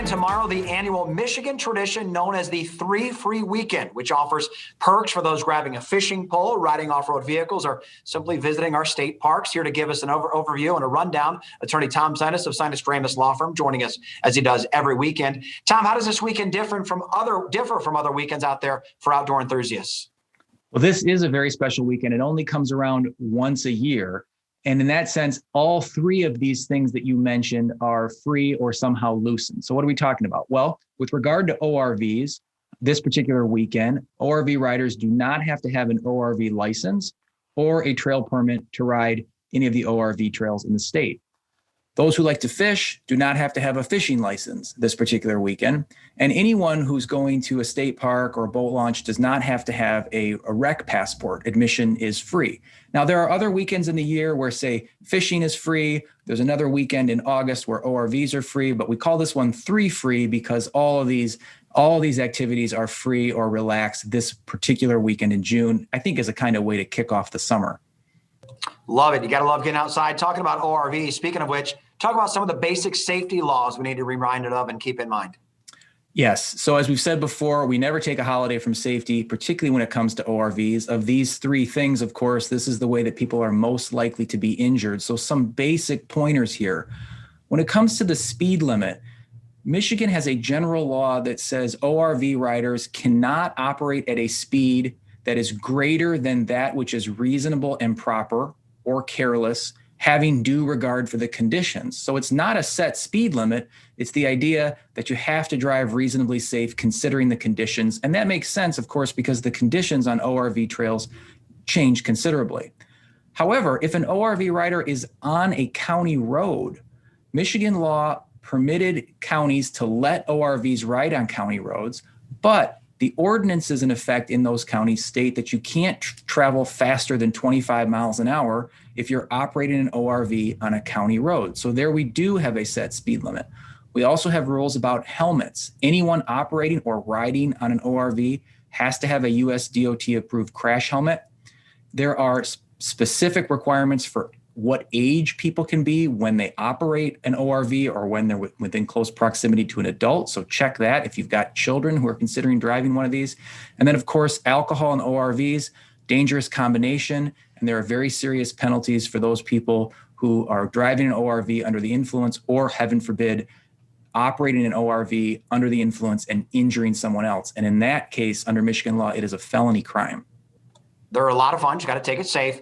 tomorrow the annual Michigan tradition known as the 3 Free Weekend, which offers perks for those grabbing a fishing pole, riding off-road vehicles, or simply visiting our state parks. Here to give us an overview and a rundown, attorney Tom SINAS of SINAS Dramus Law Firm, joining us as he does every weekend. Tom, how does this weekend differ from other weekends out there for outdoor enthusiasts? Well, this is a very special weekend. It only comes around once a year. And in that sense, all three of these things that you mentioned are free or somehow loosened. So what are we talking about? Well, with regard to ORVs, this particular weekend, ORV riders do not have to have an ORV license or a trail permit to ride any of the ORV trails in the state. Those who like to fish do not have to have a fishing license this particular weekend. And anyone who's going to a state park or a boat launch does not have to have a rec passport. Admission is free. Now, there are other weekends in the year where, say, fishing is free. There's another weekend in August where ORVs are free, but we call this one 3 Free because all of these activities are free or relaxed this particular weekend in June, I think is a kind of way to kick off the summer. Love it. You got to love getting outside. Talking about ORVs, speaking of which, talk about some of the basic safety laws we need to be reminded of and keep in mind. Yes. So as we've said before, we never take a holiday from safety, particularly when it comes to ORVs. Of these three things, of course, this is the way that people are most likely to be injured. So some basic pointers here. When it comes to the speed limit, Michigan has a general law that says ORV riders cannot operate at a speed that is greater than that which is reasonable and proper or careless, having due regard for the conditions. So it's not a set speed limit. It's the idea that you have to drive reasonably safe considering the conditions. And that makes sense, of course, because the conditions on ORV trails change considerably. However, if an ORV rider is on a county road, Michigan law permitted counties to let ORVs ride on county roads, but the ordinances in effect in those counties state that you can't travel faster than 25 miles an hour if you're operating an ORV on a county road. So there we do have a set speed limit. We also have rules about helmets. Anyone operating or riding on an ORV has to have a US DOT approved crash helmet. There are specific requirements for what age people can be when they operate an ORV or when they're within close proximity to an adult. So check that if you've got children who are considering driving one of these. And then, of course, alcohol and ORVs, dangerous combination. And there are very serious penalties for those people who are driving an ORV under the influence or, heaven forbid, operating an ORV under the influence and injuring someone else. And in that case, under Michigan law, it is a felony crime. They're a lot of fun. You got to take it safe.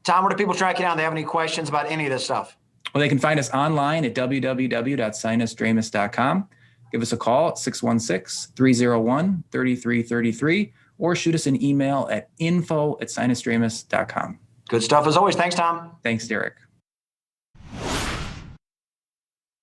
Tom, where do people track you down? They have any questions about any of this stuff? Well, they can find us online at www.sinasdramus.com. Give us a call at 616-301-3333 or shoot us an email at info@sinasdramus.com. Good stuff as always. Thanks, Tom. Thanks, Derek.